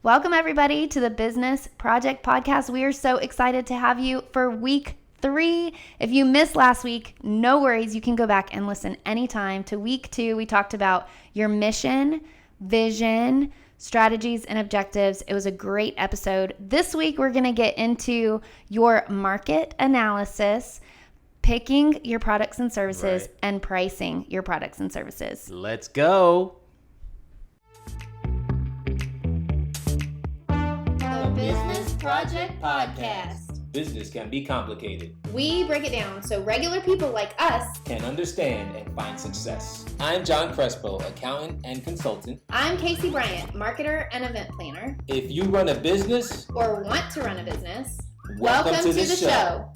Welcome, everybody, to the Business Project Podcast. We are so excited to have you for week 3. If you missed last week, no worries. You can go back and listen anytime. To week 2, we talked about your mission, vision, strategies, and objectives. It was a great episode. This week, we're going to get into your market analysis, picking your products and services, and pricing your products and services. Let's go. The Business Project Podcast. Business can be complicated. We break it down so regular people like us can understand and find success. I'm John Crespo, accountant and consultant. I'm Casey Bryant, marketer and event planner. If you run a business or want to run a business, welcome to the show.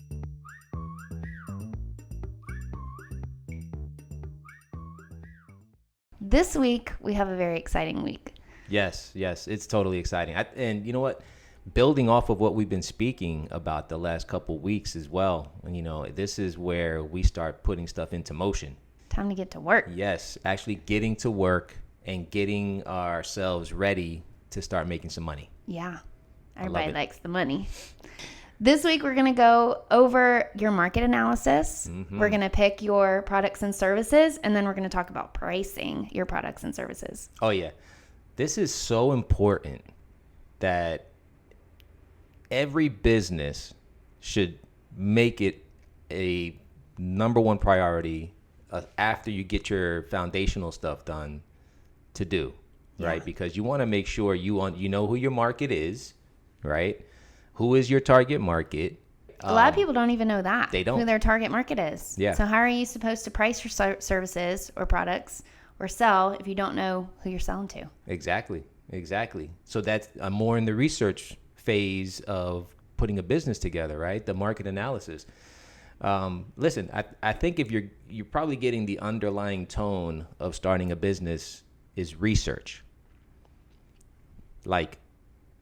This week, we have a very exciting week. Yes, it's totally exciting. And you know what? Building off of what we've been speaking about the last couple weeks as well, this is where we start putting stuff into motion. Time to get to work. Yes, actually getting to work and getting ourselves ready to start making some money. Yeah, everybody likes the money. This week, we're going to go over your market analysis. Mm-hmm. We're going to pick your products and services, and then we're going to talk about pricing your products and services. Oh, yeah. This is so important that every business should make it a number one priority after you get your foundational stuff done to do, right? Because you want to make sure you know who your market is, right? Who is your target market? A lot of people don't even know that. They don't. Who their target market is. Yeah. So how are you supposed to price your services or products or sell if you don't know who you're selling to? Exactly. So that's more in the research phase of putting a business together, right? The market analysis. Listen, I think if you're probably getting the underlying tone of starting a business is research. Like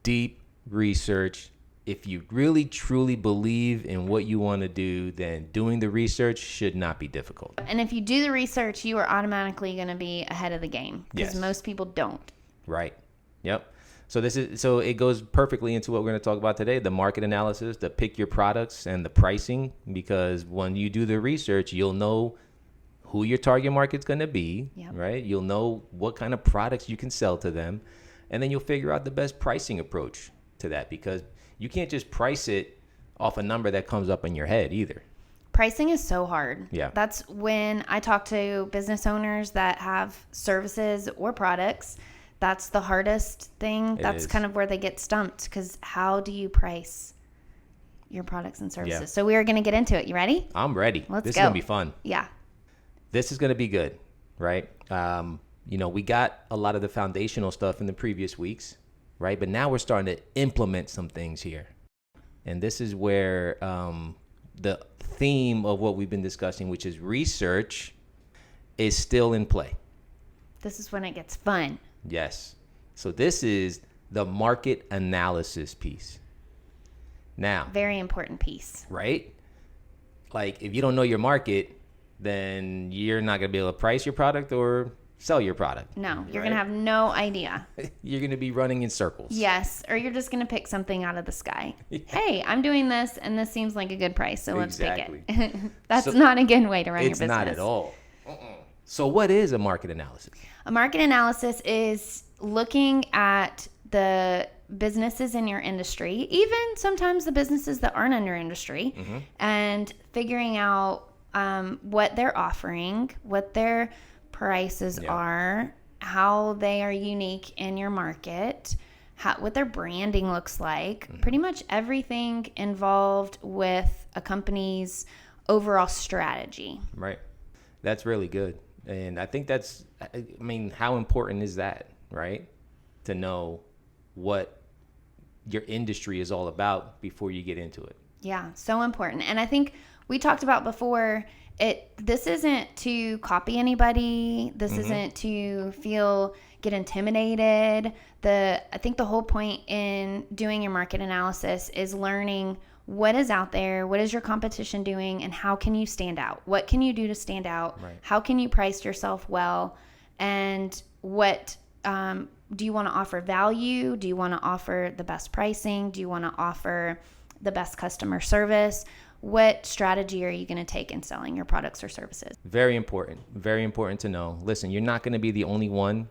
deep research. If you really truly believe in what you want to do, then doing the research should not be difficult. And if you do the research, you are automatically going to be ahead of the game because most people don't. Right. Yep. So it goes perfectly into what we're going to talk about today, the market analysis, the pick your products and the pricing, because when you do the research, you'll know who your target market's going to be, right? You'll know what kind of products you can sell to them, and then you'll figure out the best pricing approach to that, because you can't just price it off a number that comes up in your head either. Pricing is so hard. Yeah. That's when I talk to business owners that have services or products. That's the hardest thing. That's kind of where they get stumped, because how do you price your products and services? Yeah. So we are going to get into it. You ready? I'm ready. Let's go. This is going to be fun. Yeah. This is going to be good, right? We got a lot of the foundational stuff in the previous weeks, right? But now we're starting to implement some things here. And this is where the theme of what we've been discussing, which is research, is still in play. This is when it gets fun. Yes. So this is the market analysis piece. Now, very important piece. Right? Like if you don't know your market, then you're not going to be able to price your product or sell your product. No, you're going to have no idea. You're going to be running in circles. Yes, or you're just going to pick something out of the sky. Hey, I'm doing this and this seems like a good price, so let's pick it. That's not a good way to run your business. It's not at all. So what is a market analysis? A market analysis is looking at the businesses in your industry, even sometimes the businesses that aren't in your industry, and figuring out what they're offering, what their prices are, how they are unique in your market, what their branding looks like, pretty much everything involved with a company's overall strategy. Right. That's really good. And I think how important is that, right? To know what your industry is all about before you get into it. Yeah, so important. And I think we talked about before, this isn't to copy anybody. This isn't to get intimidated. I think the whole point in doing your market analysis is learning what is out there, what is your competition doing, and how can you stand out? What can you do to stand out? Right. How can you price yourself well? And what do you want to offer value? Do you want to offer the best pricing? Do you want to offer the best customer service? What strategy are you going to take in selling your products or services? Very important to know. Listen, you're not going to be the only one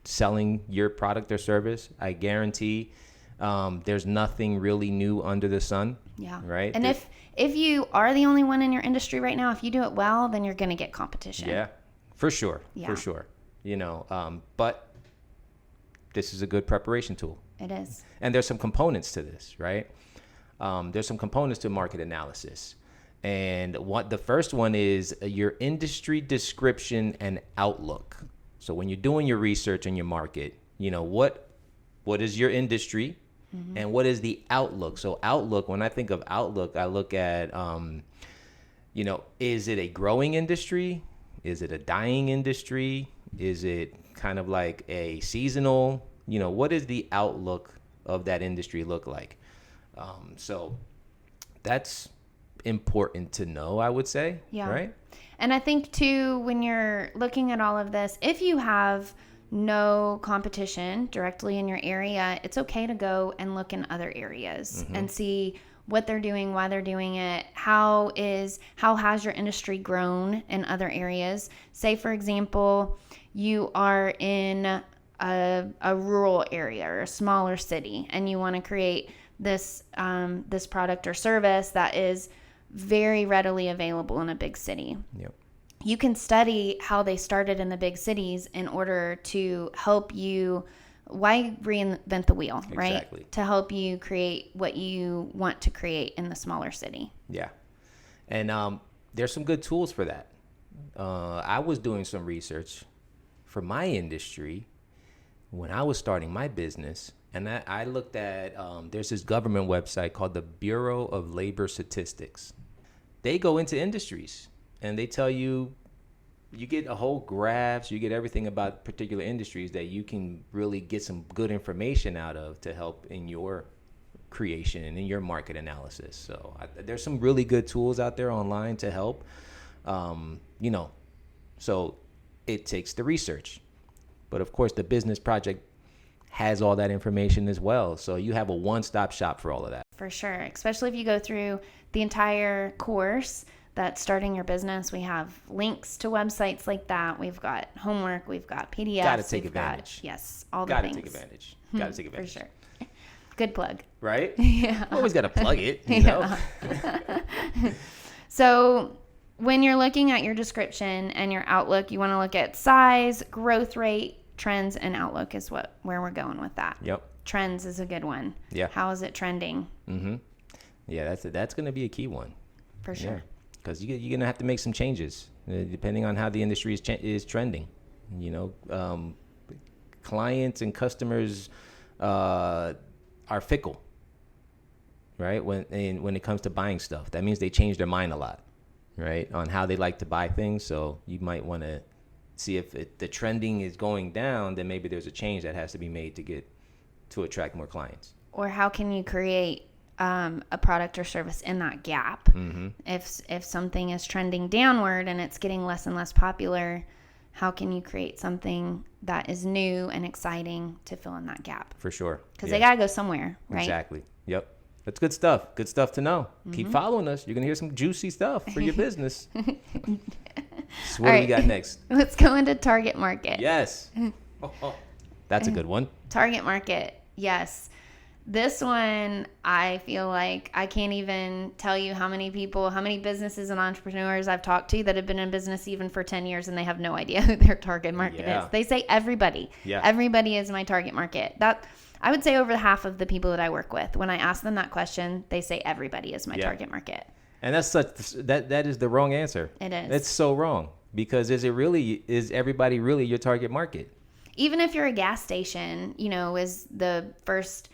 selling your product or service. I guarantee there's nothing really new under the sun. Yeah. Right. And if you are the only one in your industry right now, if you do it well, then you're going to get competition. Yeah, for sure. Yeah. For sure. But this is a good preparation tool. It is. And there's some components to this, right? There's some components to market analysis. And the first one is your industry description and outlook. So when you're doing your research on your market, what is your industry and what is the outlook? So outlook, when I think of outlook, I look at, is it a growing industry? Is it a dying industry? Is it kind of like a seasonal? What is the outlook of that industry look like? So that's important to know, I would say. Yeah. Right. And I think too, when you're looking at all of this, if you have no competition directly in your area, it's okay to go and look in other areas and see what they're doing, why they're doing it, how has your industry grown in other areas. Say, for example, you are in a rural area or a smaller city, and you want to create this product or service that is very readily available in a big city. Yep. You can study how they started in the big cities in order to help you. Why reinvent the wheel, right? Exactly. To help you create what you want to create in the smaller city. Yeah. And there's some good tools for that. I was doing some research for my industry when I was starting my business. And I looked at, there's this government website called the Bureau of Labor Statistics. They go into industries and they tell you, you get a whole graphs, you get everything about particular industries that you can really get some good information out of to help in your creation and in your market analysis. So there's some really good tools out there online to help, so it takes the research. But of course, the business project has all that information as well. So you have a one-stop shop for all of that. For sure. Especially if you go through the entire course that's starting your business. We have links to websites like that. We've got homework. We've got PDFs. Gotta take advantage. Yes, all the Gotta things. take advantage. Gotta take advantage. For sure. Good plug. Right? Yeah. Always gotta plug it, you know? So when you're looking at your description and your outlook, you want to look at size, growth rate, trends, and outlook is where we're going with that. Yep. Trends is a good one. Yeah. How is it trending? Mm-hmm. Yeah, that's going to be a key one. For sure. Because you're going to have to make some changes depending on how the industry is trending. Clients and customers are fickle, right? When it comes to buying stuff, that means they change their mind a lot, right, on how they like to buy things. So you might want to see if the trending is going down, then maybe there's a change that has to be made to attract more clients. Or how can you create a product or service in that gap? Mm-hmm. If something is trending downward and it's getting less and less popular, how can you create something that is new and exciting to fill in that gap? For sure. Because they got to go somewhere, right? Exactly. Yep. That's good stuff. Good stuff to know. Mm-hmm. Keep following us. You're going to hear some juicy stuff for your business. So what do we got next? Let's go into target market. Yes. That's a good one. Target market. Yes. This one, I feel like I can't even tell you how many businesses and entrepreneurs I've talked to that have been in business even for 10 years and they have no idea who their target market is. They say everybody. Yeah. Everybody is my target market. That I would say over half of the people that I work with, when I ask them that question, they say everybody is my target market. And that's that is the wrong answer. It is. It's so wrong, because is everybody really your target market? Even if you're a gas station, is the first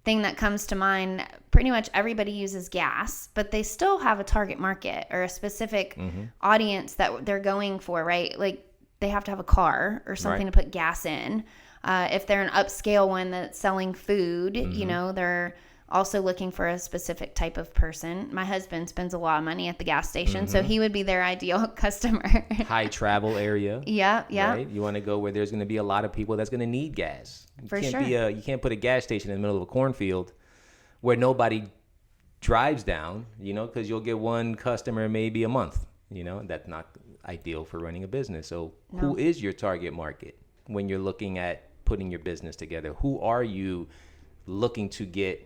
thing that comes to mind. Pretty much everybody uses gas, but they still have a target market or a specific audience that they're going for, right? Like they have to have a car or something to put gas in. If they're an upscale one that's selling food, they're also looking for a specific type of person. My husband spends a lot of money at the gas station, so he would be their ideal customer. High travel area. Yeah. Right? You want to go where there's going to be a lot of people that's going to need gas. You can't put a gas station in the middle of a cornfield where nobody drives down, because you'll get one customer maybe a month. That's not ideal for running a business. So who is your target market when you're looking at putting your business together? Who are you looking to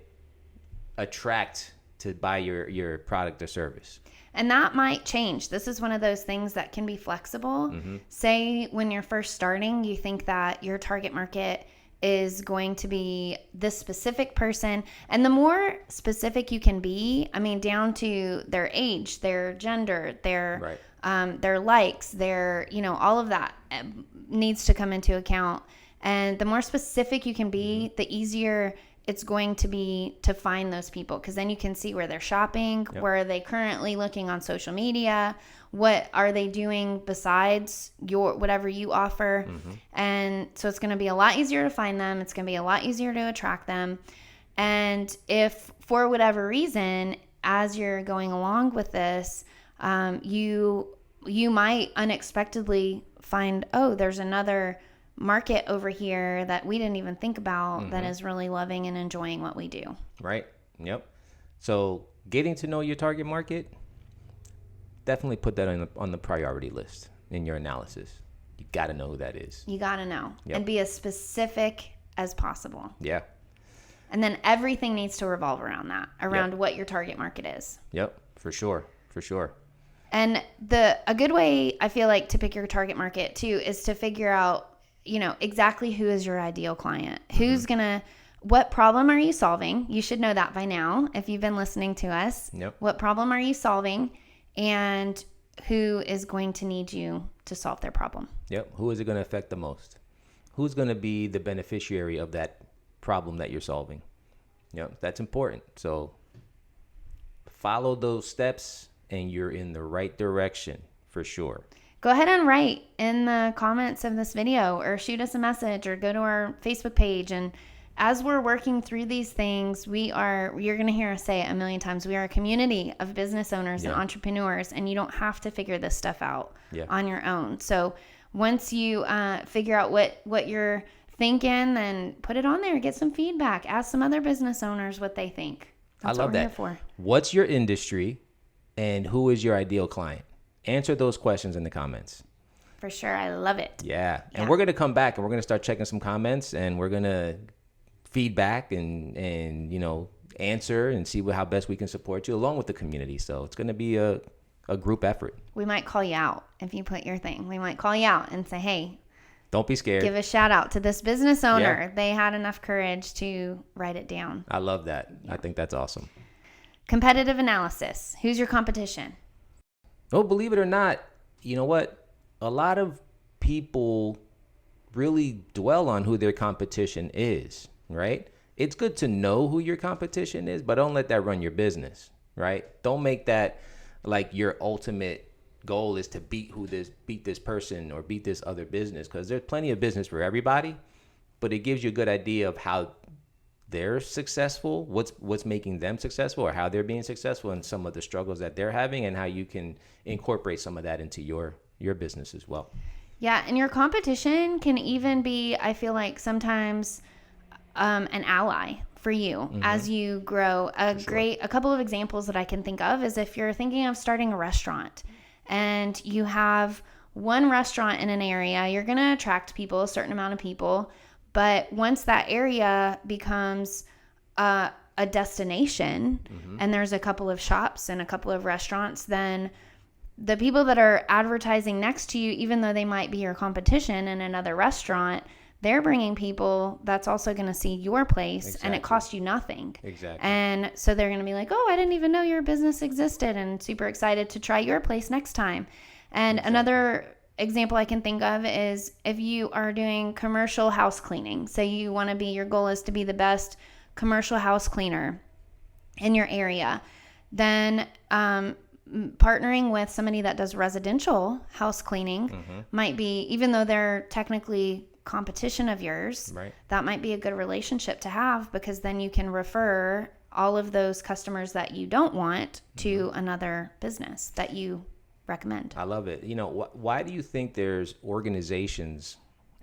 attract to buy your product or service? And that might change. This is one of those things that can be flexible. Say when you're first starting, you think that your target market is going to be this specific person. And the more specific you can be, down to their age, their gender, their likes, their, all of that needs to come into account. And the more specific you can be, the easier it's going to be to find those people, because then you can see where they're shopping, where are they currently looking on social media, what are they doing besides whatever you offer. And so it's going to be a lot easier to find them. It's going to be a lot easier to attract them. And if for whatever reason, as you're going along with this, you might unexpectedly find, there's another market over here that we didn't even think about that is really loving and enjoying what we do. Right. Yep. So getting to know your target market, definitely put that on the priority list in your analysis. You got to know who that is. You got to know and be as specific as possible. Yeah. And then everything needs to revolve around that, what your target market is. Yep. For sure. And a good way I feel like to pick your target market too is to figure out exactly who is your ideal client. Who's what problem are you solving? You should know that by now if you've been listening to us. Yep. What problem are you solving, and who is going to need you to solve their problem? Yep. Who is it going to affect the most? Who's going to be the beneficiary of that problem that you're solving? Yep. That's important. So follow those steps and you're in the right direction for sure. Go ahead and write in the comments of this video, or shoot us a message, or go to our Facebook page. And as we're working through these things, you're going to hear us say it a million times, we are a community of business owners and entrepreneurs, and you don't have to figure this stuff out on your own. So once you figure out what you're thinking, then put it on there, get some feedback, ask some other business owners what they think. That's I love what we're that. Here for. What's your industry and who is your ideal client? Answer those questions in the comments. For sure. I love it. Yeah. And we're going to come back and we're going to start checking some comments, and we're going to feedback and answer and see how best we can support you along with the community. So it's going to be a group effort. We might call you out if you put your thing. We might call you out and say, hey, don't be scared. Give a shout out to this business owner. Yeah. They had enough courage to write it down. I love that. Yeah. I think that's awesome. Competitive analysis. Who's your competition? Oh, believe it or not, you know what? A lot of people really dwell on who their competition is, right? It's good to know who your competition is, but don't let that run your business, right? Don't make that like your ultimate goal is to beat this person or beat this other business, because there's plenty of business for everybody, but it gives you a good idea of how they're successful, what's making them successful, or how they're being successful, and some of the struggles that they're having, and how you can incorporate some of that into your business as well. Yeah, and your competition can even be, I feel like sometimes an ally for you as you grow. A couple of examples that I can think of is if you're thinking of starting a restaurant and you have one restaurant in an area, you're going to attract people, a certain amount of people. But once that area becomes a destination and there's a couple of shops and a couple of restaurants, then the people that are advertising next to you, even though they might be your competition in another restaurant, they're bringing people that's also going to see your place, and it costs you nothing. Exactly. And so they're going to be like, oh, I didn't even know your business existed, and super excited to try your place next time. And another example I can think of is if you are doing commercial house cleaning. So you want to be, your goal is to be the best commercial house cleaner in your area. Then partnering with somebody that does residential house cleaning might be, even though they're technically competition of yours, that might be a good relationship to have, because then you can refer all of those customers that you don't want to another business that you recommend. I love it. Why do you think there's organizations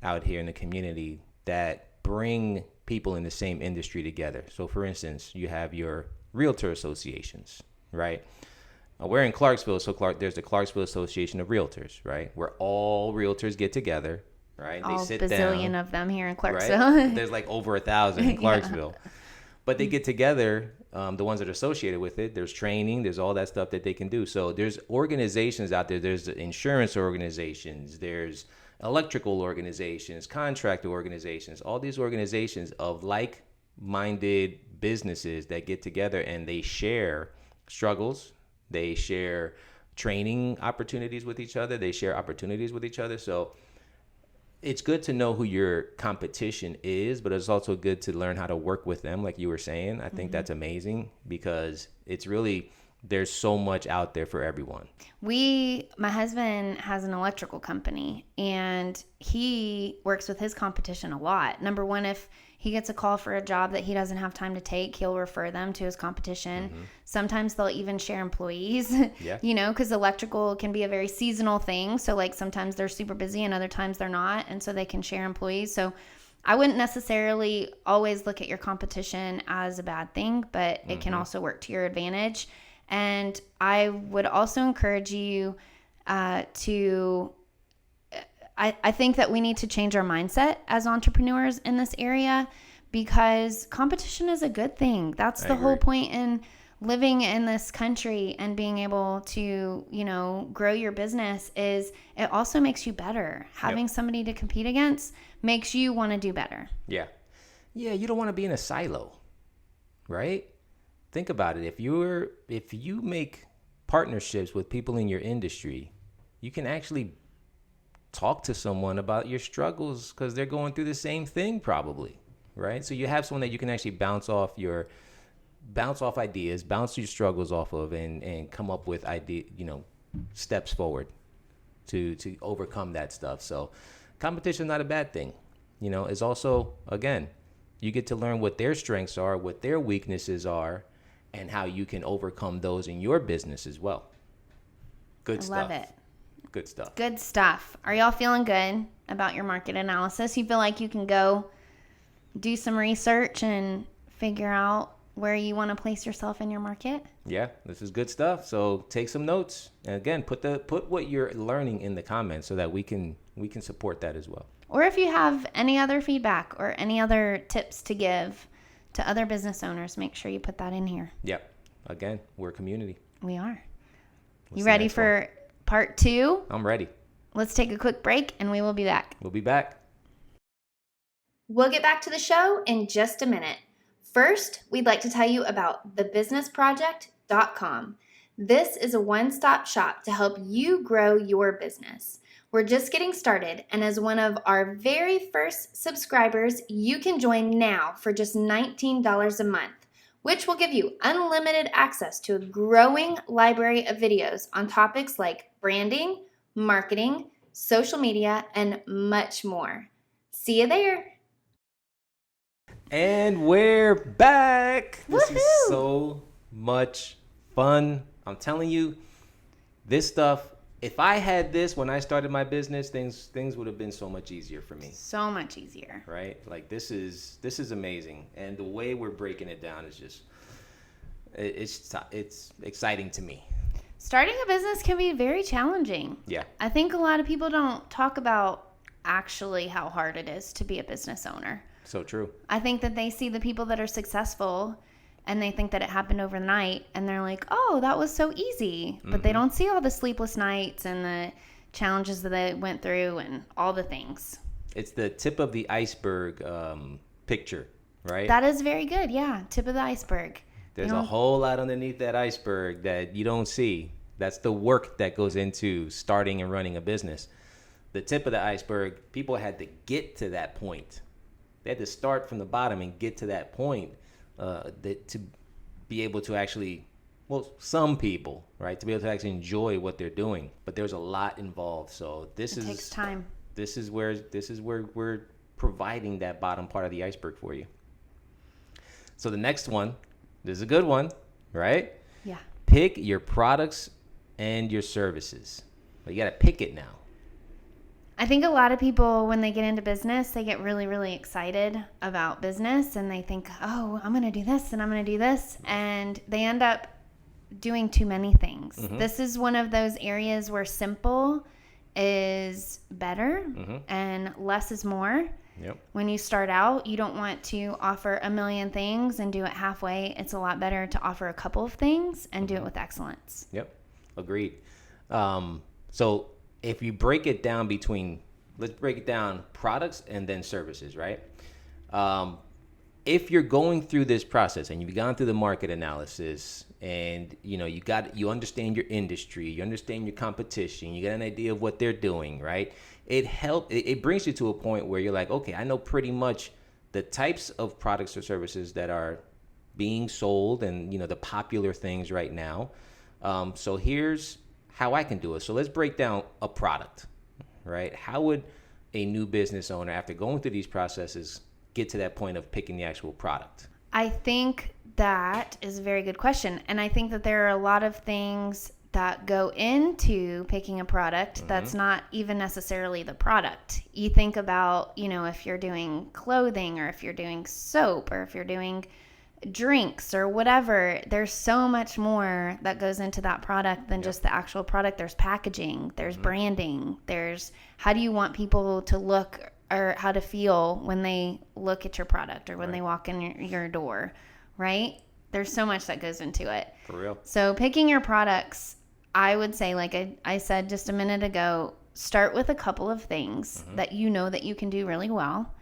out here in the community that bring people in the same industry together? So for instance, you have your realtor associations, right? We're in Clarksville, so there's the Clarksville Association of Realtors, right? Where all realtors get together, right? All they sit bazillion down, of them here in Clarksville. right? There's like over 1,000 in Clarksville. But they get together, the ones that are associated with it. There's training, there's all that stuff that they can do. So there's organizations out there. There's insurance organizations, there's electrical organizations, contractor organizations, all these organizations of like-minded businesses that get together and they share struggles. They share training opportunities with each other. They share opportunities with each other. So it's good to know who your competition is, but it's also good to learn how to work with them, like you were saying. I think that's amazing because it's really, there's so much out there for everyone. My husband has an electrical company and he works with his competition a lot. Number one, if he gets a call for a job that he doesn't have time to take, he'll refer them to his competition. Sometimes they'll even share employees, because electrical can be a very seasonal thing. So like sometimes they're super busy and other times they're not. And so they can share employees. So I wouldn't necessarily always look at your competition as a bad thing, but it can also work to your advantage. And I would also encourage you I think that we need to change our mindset as entrepreneurs in this area because competition is a good thing. That's the whole point in living in this country and being able to, grow your business is it also makes you better. Having somebody to compete against makes you want to do better. Yeah. Yeah, you don't want to be in a silo, right? Think about it. If you make partnerships with people in your industry, you can actually talk to someone about your struggles because they're going through the same thing probably, right? So you have someone that you can actually bounce off ideas, bounce your struggles off of, and come up with steps forward to overcome that stuff. So competition is not a bad thing. It's also, again, you get to learn what their strengths are, what their weaknesses are, and how you can overcome those in your business as well. Good stuff. I love it. Good stuff. Good stuff. Are y'all feeling good about your market analysis? You feel like you can go do some research and figure out where you want to place yourself in your market? Yeah, this is good stuff. So take some notes. And again, put what you're learning in the comments so that we can support that as well. Or if you have any other feedback or any other tips to give to other business owners, make sure you put that in here. Yep. Again, we're a community. We are. What's you ready for part 2? I'm ready. Let's take a quick break and we will be back. We'll be back. We'll get back to the show in just a minute. First, we'd like to tell you about thebusinessproject.com. This is a one-stop shop to help you grow your business. We're just getting started, and as one of our very first subscribers, you can join now for just $19 a month, which will give you unlimited access to a growing library of videos on topics like branding, marketing, social media, and much more. See you there. And we're back. This Woohoo! is so much fun. I'm telling you, this stuff, if I had this when I started my business, things would have been so much easier for me. So much easier. Right? Like this is amazing. And the way we're breaking it down is just it's exciting to me. Starting a business can be very challenging. Yeah. I think a lot of people don't talk about actually how hard it is to be a business owner. So true. I think that they see the people that are successful and they think that it happened overnight and they're like, oh, that was so easy. But they don't see all the sleepless nights and the challenges that they went through and all the things. It's the tip of the iceberg picture, right? That is very good. Yeah. Tip of the iceberg. There's a whole lot underneath that iceberg that you don't see. That's the work that goes into starting and running a business. The tip of the iceberg, people had to get to that point. They had to start from the bottom and get to that point to be able to actually, well, some people, right, to be able to actually enjoy what they're doing. But there's a lot involved. So it takes time. This is where we're providing that bottom part of the iceberg for you. So the next one This is a good one, right? Yeah. Pick your products and your services. You got to pick it now. I think a lot of people, when they get into business, they get really, really excited about business and they think, oh, I'm going to do this and I'm going to do this. And they end up doing too many things. Mm-hmm. This is one of those areas where simple is better and less is more. Yep. When you start out, you don't want to offer a million things and do it halfway. It's a lot better to offer a couple of things and do it with excellence. Yep. Agreed. So if you break it down let's break it down products and then services, right? If you're going through this process and you've gone through the market analysis and you understand your industry, you understand your competition, you got an idea of what they're doing, right? It brings you to a point where you're like, okay, I know pretty much the types of products or services that are being sold and the popular things right now. So here's how I can do it. So let's break down a product, right? How would a new business owner, after going through these processes, get to that point of picking the actual product? I think that is a very good question. And I think that there are a lot of things that go into picking a product that's not even necessarily the product. You think about, if you're doing clothing or if you're doing soap or if you're doing drinks or whatever, there's so much more that goes into that product than just the actual product. There's packaging, there's branding, there's how do you want people to look or how to feel when they look at your product or when they walk in your door, right? There's so much that goes into it. For real. So picking your products, I would say, like I said just a minute ago, start with a couple of things that you know that you can do really well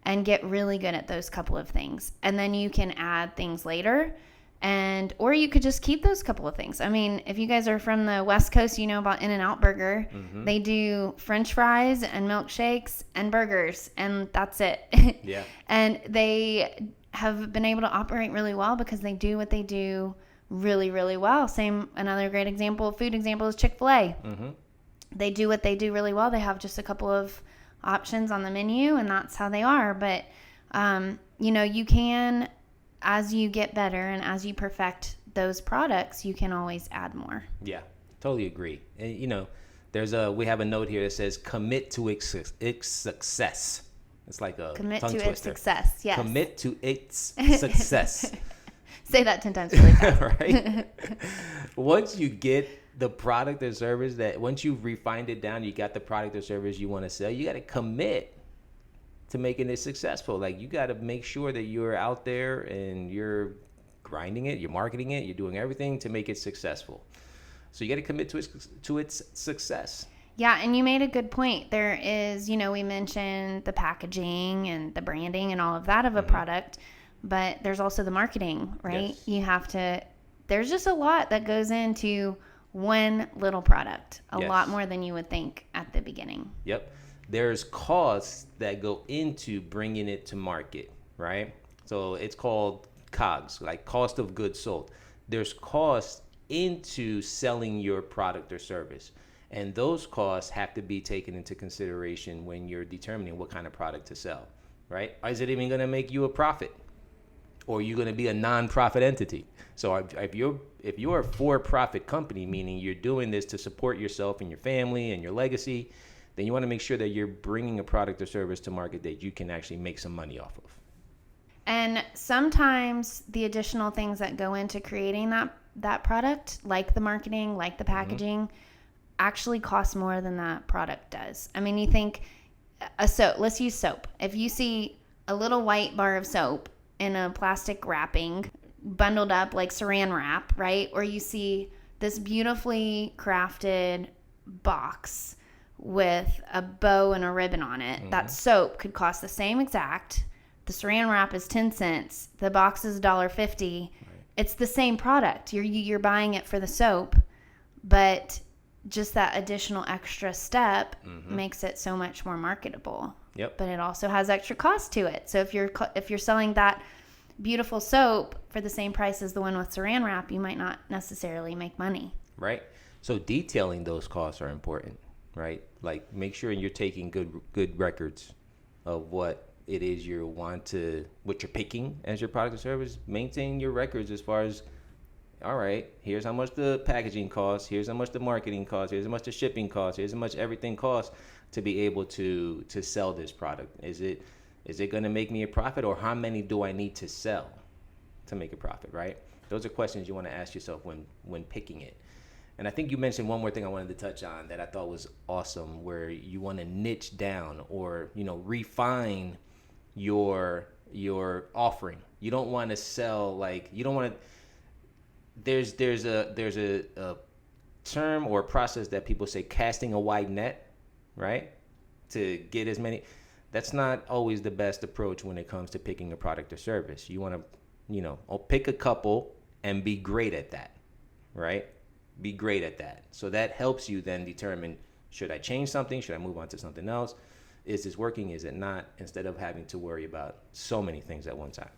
and get really good at those couple of things. And then you can add things later or you could just keep those couple of things. I mean, if you guys are from the West Coast, you know about In-N-Out Burger. They do French fries and milkshakes and burgers, and that's it. Yeah. And they have been able to operate really well because they do what they do really, really well. Another great food example is Chick-fil-A. They do what they do really well. They have just a couple of options on the menu, and that's how they are. But, you can, as you get better and as you perfect those products, you can always add more. Yeah, totally agree. And, we have a note here that says commit to its success. It's like a commit tongue to twister. Its success. Yes. Commit to its success. Say that 10 times really fast. Right? Once you get the product or service once you've refined it down, you got the product or service you want to sell, you got to commit to making it successful. Like, you got to make sure that you're out there and you're grinding it, you're marketing it, you're doing everything to make it successful. So you got to commit to its success. Yeah, and you made a good point. There is, we mentioned the packaging and the branding and all of that of a product, but there's also the marketing, right? Yes. There's just a lot that goes into one little product, a lot more than you would think at the beginning. Yep. There's costs that go into bringing it to market, right? So it's called COGS, like cost of goods sold. There's costs into selling your product or service. And those costs have to be taken into consideration when you're determining what kind of product to sell, right? Is it even going to make you a profit? Or are you going to be a non-profit entity? So if you're a for-profit company, meaning you're doing this to support yourself and your family and your legacy, then you want to make sure that you're bringing a product or service to market that you can actually make some money off of. And sometimes the additional things that go into creating that product, like the marketing, like the packaging, actually cost more than that product does. I mean, you think let's use soap. If you see a little white bar of soap in a plastic wrapping bundled up like saran wrap, right? Or you see this beautifully crafted box with a bow and a ribbon on it. That soap could cost the same exact. The saran wrap is 10 cents. The box is $1.50. Right. It's the same product. You're buying it for the soap, but just that additional extra step makes it so much more marketable. Yep. But it also has extra cost to it. So if you're selling that beautiful soap for the same price as the one with saran wrap, you might not necessarily make money. Right. So detailing those costs are important, right? Like, make sure you're taking good records of what it is you want to, what you're picking as your product or service, maintain your records as far as, all right, here's how much the packaging costs, here's how much the marketing costs, here's how much the shipping costs, here's how much everything costs to be able to sell this product. Is it going to make me a profit, or how many do I need to sell to make a profit, right? Those are questions you want to ask yourself when picking it. And I think you mentioned one more thing I wanted to touch on that I thought was awesome, where you want to niche down or, refine your offering. You don't want to sell you don't want to. There's a term or a process that people say, casting a wide net, right? To get as many. That's not always the best approach when it comes to picking a product or service. You want to, pick a couple and be great at that, right? Be great at that. So that helps you then determine, should I change something? Should I move on to something else? Is this working? Is it not? Instead of having to worry about so many things at one time.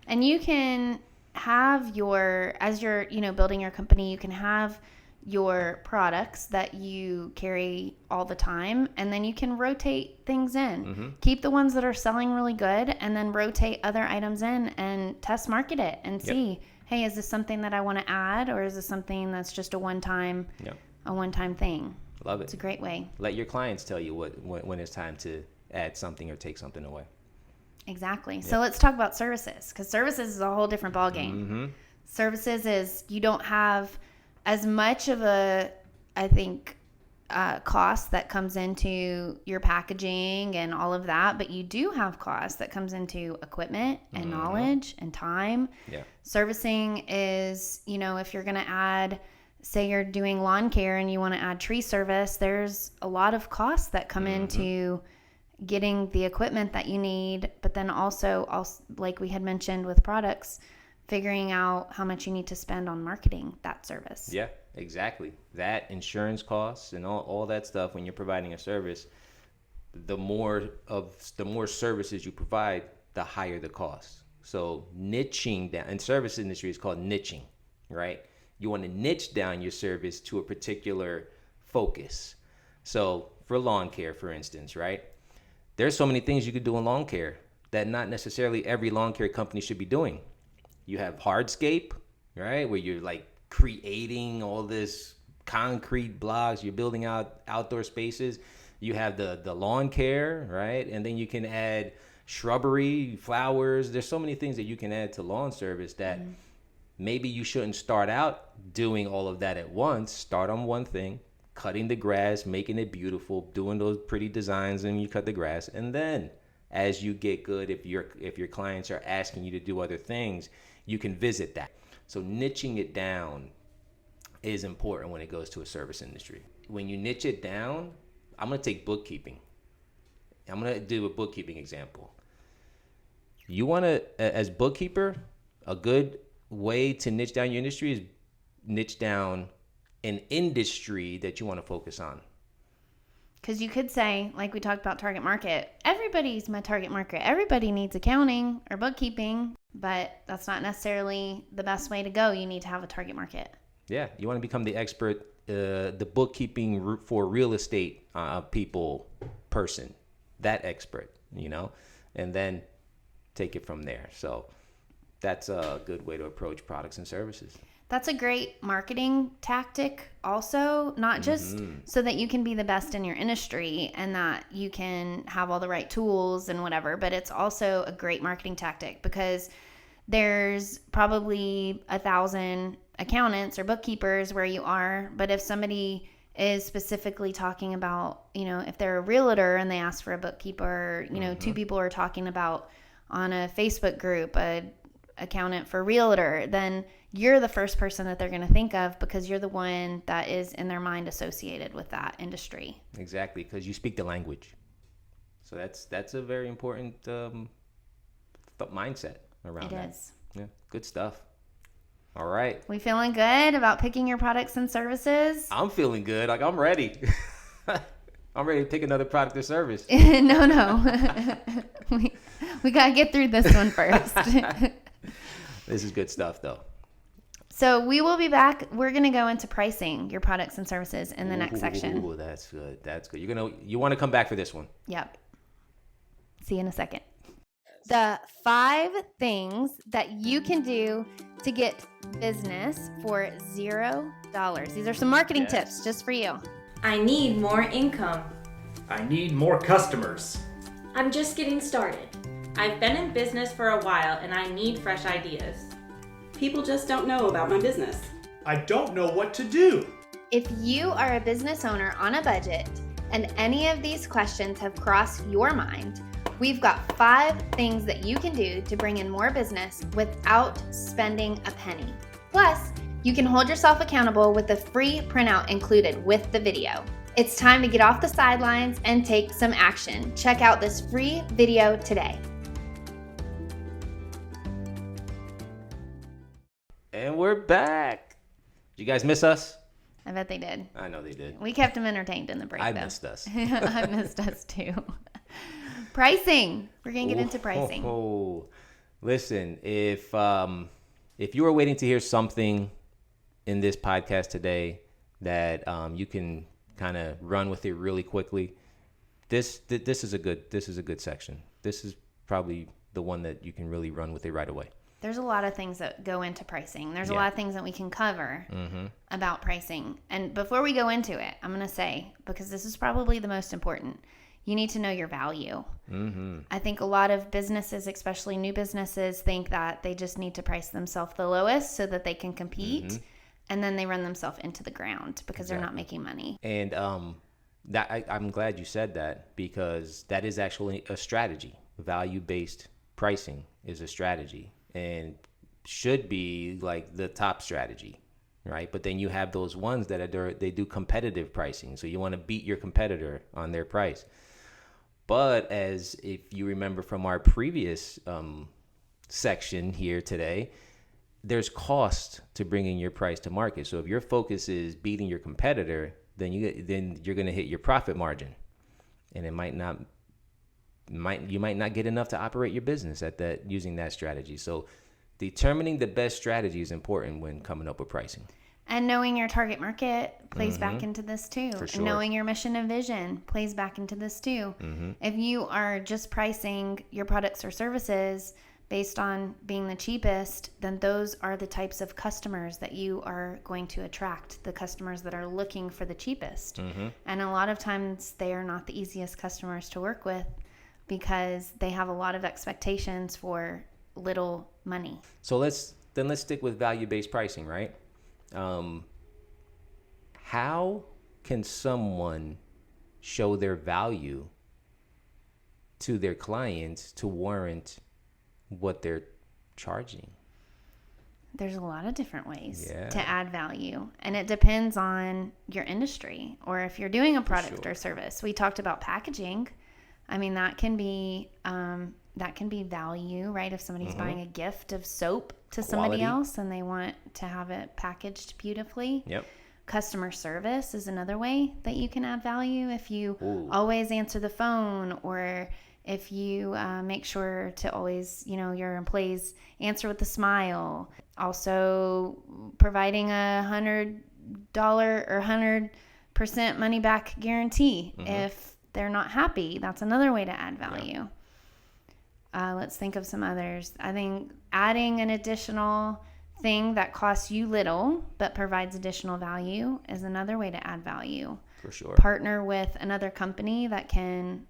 And you can have as you're, building your company, you can have your products that you carry all the time, and then you can rotate things in. Mm-hmm. Keep the ones that are selling really good, and then rotate other items in and test market it and see, hey, is this something that I want to add, or is this something that's just a one-time thing? Love it. It's a great way. Let your clients tell you when it's time to add something or take something away. Exactly. Yep. So let's talk about services, because services is a whole different ballgame. Mm-hmm. Services is, you don't have as much of a, I think, cost that comes into your packaging and all of that, but you do have costs that comes into equipment and knowledge and time. Yeah. Servicing is, if you're going to add, say you're doing lawn care and you want to add tree service, there's a lot of costs that come into getting the equipment that you need, but then also, like we had mentioned with products, figuring out how much you need to spend on marketing that service. Yeah, exactly. That, insurance costs and all that stuff. When you're providing a service, the more services you provide, the higher the cost. So niching down, and service industry is called niching, right? You want to niche down your service to a particular focus. So for lawn care, for instance, right? There's so many things you could do in lawn care that not necessarily every lawn care company should be doing. You have hardscape, right? Where you're creating all this concrete blocks, you're building out outdoor spaces. You have the lawn care, right? And then you can add shrubbery, flowers. There's so many things that you can add to lawn service that maybe you shouldn't start out doing all of that at once. Start on one thing, cutting the grass, making it beautiful, doing those pretty designs, and you cut the grass. And then as you get good, if your clients are asking you to do other things, you can visit that. So niching it down is important when it goes to a service industry. When you niche it down, I'm going to take bookkeeping. I'm going to do a bookkeeping example. You want to, as bookkeeper, a good way to niche down your industry is niche down an industry that you want to focus on. Because you could say, like we talked about target market, everybody's my target market. Everybody needs accounting or bookkeeping, but that's not necessarily the best way to go. You need to have a target market. Yeah, you want to become the expert, the bookkeeping for real estate person, that expert, and then take it from there. So that's a good way to approach products and services. That's a great marketing tactic also, not just so that you can be the best in your industry and that you can have all the right tools and whatever, but it's also a great marketing tactic because there's probably 1,000 accountants or bookkeepers where you are, but if somebody is specifically talking about, if they're a realtor and they ask for a bookkeeper, two people are talking about on a Facebook group, an accountant for realtor, then you're the first person that they're going to think of because you're the one that is in their mind associated with that industry. Exactly, because you speak the language. So that's a very important mindset around that. It is. Yeah, good stuff. All right. We feeling good about picking your products and services? I'm feeling good. I'm ready. I'm ready to pick another product or service. No. we got to get through this one first. This is good stuff, though. So we will be back. We're going to go into pricing your products and services in the next section. Ooh, that's good. That's good. You want to come back for this one. Yep. See you in a second. the 5 things that you can do to get business for $0. These are some marketing tips just for you. I need more income. I need more customers. I'm just getting started. I've been in business for a while and I need fresh ideas. People just don't know about my business. I don't know what to do. If you are a business owner on a budget and any of these questions have crossed your mind, we've got 5 things that you can do to bring in more business without spending a penny. Plus, you can hold yourself accountable with a free printout included with the video. It's time to get off the sidelines and take some action. Check out this free video today. And we're back. Did you guys miss us? I bet they did. I know they did. We kept them entertained in the break, I though. missed us. I missed us too. Pricing. We're going to get into pricing. Listen, if you were waiting to hear something in this podcast today that you can kind of run with it really quickly, this is a good section. This is probably the one that you can really run with it right away. There's a lot of things that go into pricing. There's a lot of things that we can cover about pricing. And before we go into it, I'm going to say, because this is probably the most important, you need to know your value. I think a lot of businesses, especially new businesses, think that they just need to price themselves the lowest so that they can compete. And then they run themselves into the ground because they're not making money. And I'm glad you said that, because that is actually a strategy. Value-based pricing is a strategy and should be like the top strategy, right? But then you have those ones that they do competitive pricing. So you want to beat your competitor on their price. But as if you remember from our previous section here today, there's cost to bringing your price to market. So if your focus is beating your competitor, then you're going to hit your profit margin, and it you might not get enough to operate your business at that using that strategy. So determining the best strategy is important when coming up with pricing. And knowing your target market plays back into this too. For sure. And knowing your mission and vision plays back into this too. If you are just pricing your products or services based on being the cheapest, then those are the types of customers that you are going to attract, the customers that are looking for the cheapest. And a lot of times they are not the easiest customers to work with because they have a lot of expectations for little money. So let's stick with value-based pricing, right? How can someone show their value to their clients to warrant what they're charging? There's a lot of different ways Yeah. to add value, and it depends on your industry or if you're doing a product or service. We talked about packaging. I mean, that can be value, right? If somebody's buying a gift of soap to somebody else and they want to have it packaged beautifully. Yep. Customer service is another way that you can add value. If you always answer the phone, or if you make sure to always, your employees answer with a smile. Also, providing $100 or 100% money back guarantee if they're not happy. That's another way to add value. Let's think of some others. I think adding an additional thing that costs you little but provides additional value is another way to add value. For sure. Partner with another company that can,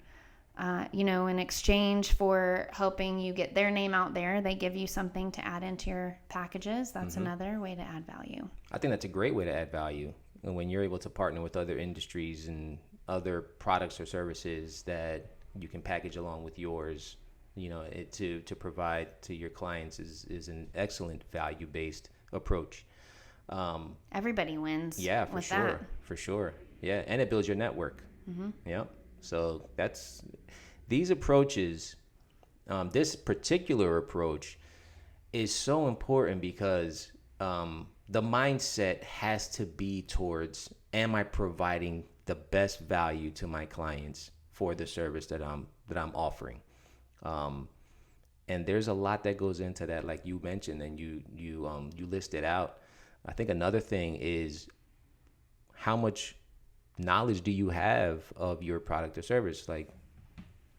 in exchange for helping you get their name out there, they give you something to add into your packages. That's another way to add value. I think that's a great way to add value. And when you're able to partner with other industries and other products or services that you can package along with yours, to provide to your clients is an excellent value-based approach. Everybody wins. Yeah, for with sure. that. For sure. Yeah. And it builds your network. Yeah. So these approaches, this particular approach is so important because the mindset has to be towards, am I providing the best value to my clients for the service that I'm offering? And there's a lot that goes into that, like you mentioned, and you listed out. I think another thing is how much knowledge do you have of your product or service? Like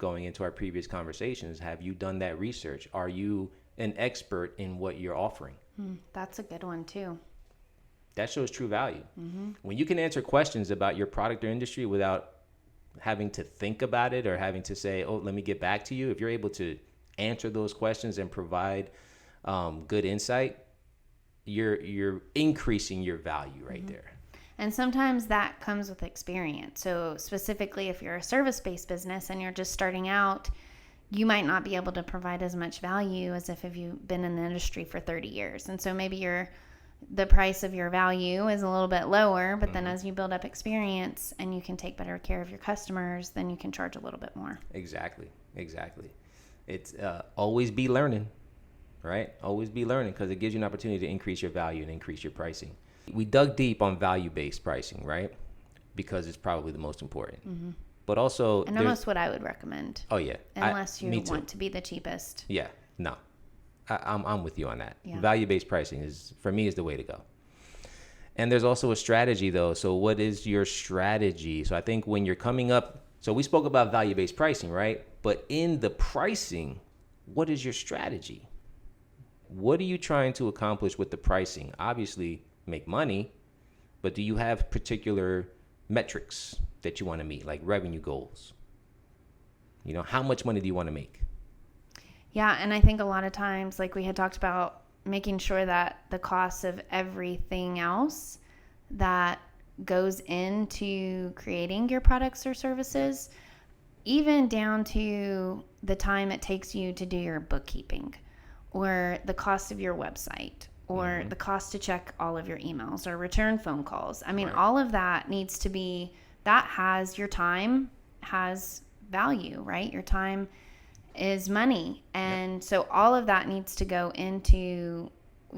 going into our previous conversations, have you done that research? Are you an expert in what you're offering? That's a good one too. That shows true value. When you can answer questions about your product or industry without having to think about it or having to say, oh, let me get back to you. If you're able to answer those questions and provide good insight, you're increasing your value right there. And sometimes that comes with experience. So specifically, if you're a service-based business and you're just starting out, you might not be able to provide as much value as if you've been in the industry for 30 years. And so maybe the price of your value is a little bit lower, but then as you build up experience and you can take better care of your customers, then you can charge a little bit more. Exactly. It's always be learning, right? Always be learning, because it gives you an opportunity to increase your value and increase your pricing. We dug deep on value-based pricing, right? Because it's probably the most important. But also... And almost what I would recommend. Oh, yeah. Unless you want to be the cheapest. Yeah, no. I'm with you on that. Yeah. Value-based pricing for me is the way to go. And there's also a strategy, though. So what is your strategy? So I think when you're coming up... So we spoke about value-based pricing, right? But in the pricing, what is your strategy? What are you trying to accomplish with the pricing? Obviously, make money, but do you have particular metrics that you want to meet, like revenue goals? How much money do you want to make? Yeah, and I think a lot of times, like we had talked about, making sure that the cost of everything else that goes into creating your products or services, even down to the time it takes you to do your bookkeeping, or the cost of your website, or the cost to check all of your emails or return phone calls. I mean, all of that needs to be, your time has value, right? Your time is money. And so all of that needs to go into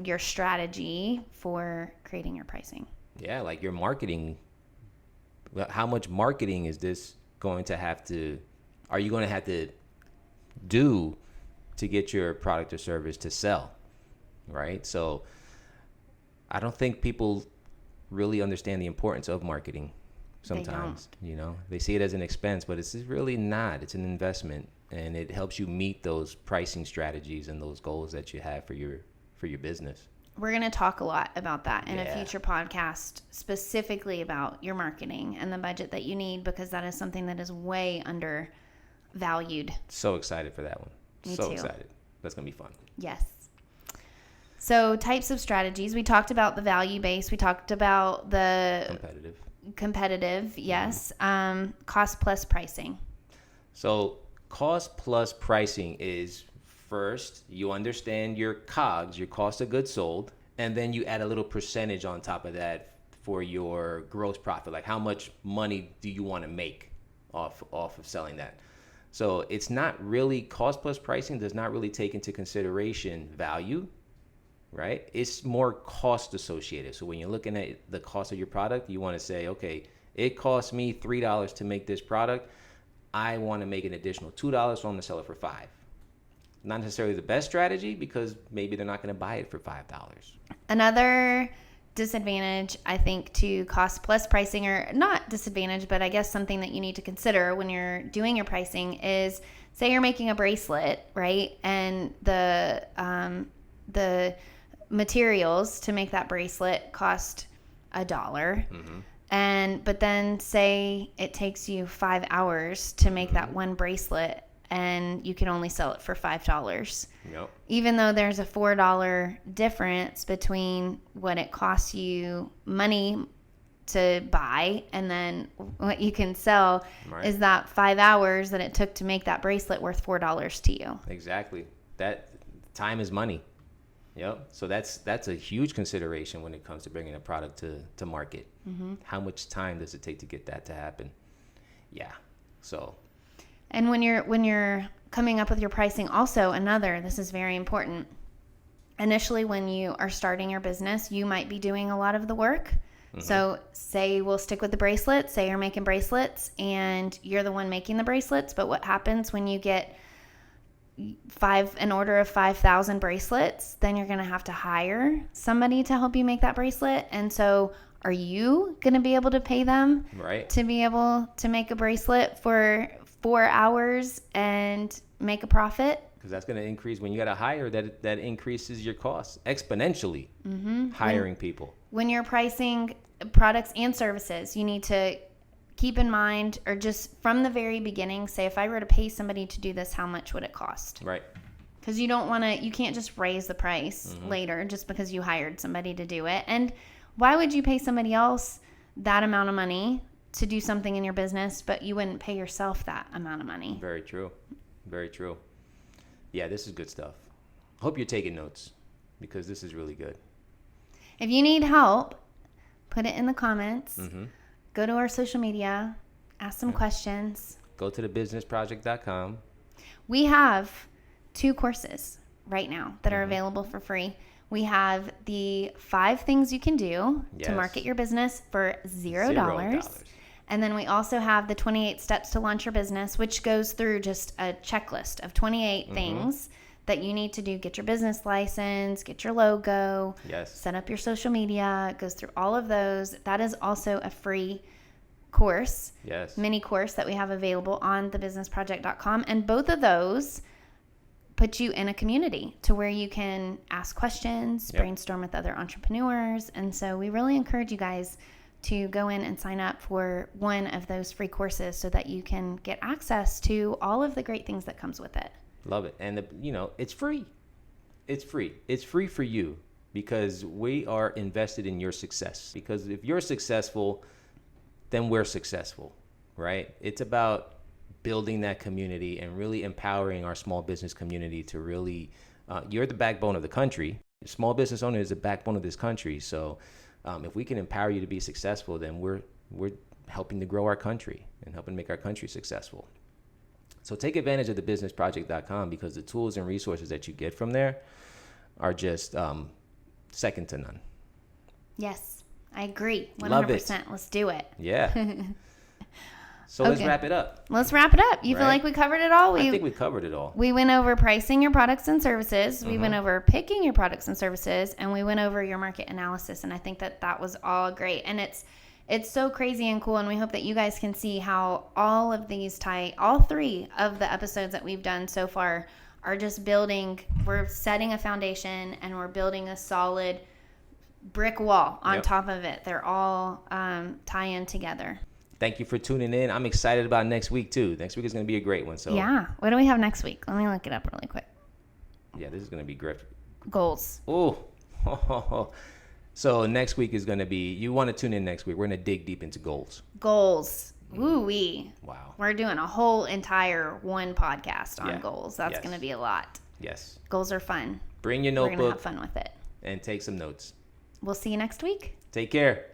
your strategy for creating your pricing. Yeah, like your marketing. How much marketing is this are you going to have to do to get your product or service to sell? Right? So I don't think people really understand the importance of marketing sometimes. They see it as an expense, but it's really not. It's an investment, and it helps you meet those pricing strategies and those goals that you have for your business. We're going to talk a lot about that in a future podcast, specifically about your marketing and the budget that you need, because that is something that is way undervalued. So excited for that one. Me so too. Excited. That's going to be fun. Yes. So types of strategies. We talked about the value-based. We talked about the competitive. Yes. Cost plus pricing. So cost plus pricing is, first, you understand your COGS, your cost of goods sold, and then you add a little percentage on top of that for your gross profit. Like, how much money do you want to make off of selling that? So it's not really, cost plus pricing does not really take into consideration value, right? It's more cost associated. So when you're looking at the cost of your product, you want to say, okay, it costs me $3 to make this product. I want to make an additional $2, so I'm going to sell it for $5. Not necessarily the best strategy, because maybe they're not going to buy it for $5. Another disadvantage, I think, to cost plus pricing, or not disadvantage, but I guess something that you need to consider when you're doing your pricing is, say you're making a bracelet, right? And the materials to make that bracelet cost $1. But then say it takes you 5 hours to make that one bracelet, and you can only sell it for $5. Yep. Even though there's a $4 difference between what it costs you money to buy and then what you can sell, is that 5 hours that it took to make that bracelet worth $4 to you? Exactly. That time is money. Yep. So that's a huge consideration when it comes to bringing a product to market. How much time does it take to get that to happen? Yeah. So. And when you're coming up with your pricing, also this is very important. Initially, when you are starting your business, you might be doing a lot of the work. So say we'll stick with the bracelets. Say you're making bracelets and you're the one making the bracelets. But what happens when you get an order of 5,000 bracelets? Then you're going to have to hire somebody to help you make that bracelet. And so are you going to be able to pay them to be able to make a bracelet for 4 hours and make a profit. Because that's going to increase when you got to hire. That increases your costs exponentially. Hiring people. When you're pricing products and services, you need to keep in mind, or just from the very beginning, say, if I were to pay somebody to do this, how much would it cost? Right. Because you can't just raise the price later just because you hired somebody to do it. And why would you pay somebody else that amount of money to do something in your business, but you wouldn't pay yourself that amount of money? Very true. Very true. Yeah, this is good stuff. Hope you're taking notes because this is really good. If you need help, put it in the comments. Go to our social media, ask some questions. Go to thebusinessproject.com. We have 2 courses right now that are available for free. We have the 5 things you can do to market your business for $0. And then we also have the 28 steps to launch your business, which goes through just a checklist of 28 things that you need to do. Get your business license, get your logo, set up your social media. It goes through all of those. That is also a free course, mini course that we have available on thebusinessproject.com. And both of those put you in a community to where you can ask questions, brainstorm with other entrepreneurs. And so we really encourage you guys to go in and sign up for one of those free courses so that you can get access to all of the great things that comes with it. Love it. And, it's free. It's free. It's free for you because we are invested in your success. Because if you're successful, then we're successful, right? It's about building that community and really empowering our small business community to really, you're the backbone of the country. The small business owner is the backbone of this country. So if we can empower you to be successful, then we're helping to grow our country and helping make our country successful. So take advantage of thebusinessproject.com because the tools and resources that you get from there are just second to none. Yes, I agree. 100%. Love it. Let's do it. Yeah. So let's wrap it up. Let's wrap it up. You feel like we covered it all? I think we covered it all. We went over pricing your products and services. We went over picking your products and services. And we went over your market analysis. And I think that was all great. And it's so crazy and cool. And we hope that you guys can see how all of these all 3 of the episodes that we've done so far are just we're setting a foundation and we're building a solid brick wall on top of it. They're all tie in together. Thank you for tuning in. I'm excited about next week too. Next week is going to be a great one. So yeah. What do we have next week? Let me look it up really quick. Yeah, this is going to be great. Goals. Oh. So next week is going to be, you want to tune in next week. We're going to dig deep into goals. Goals. Woo-wee. Wow. We're doing a whole entire one podcast on goals. That's going to be a lot. Yes. Goals are fun. Bring your notebook. We're going to have fun with it. And take some notes. We'll see you next week. Take care.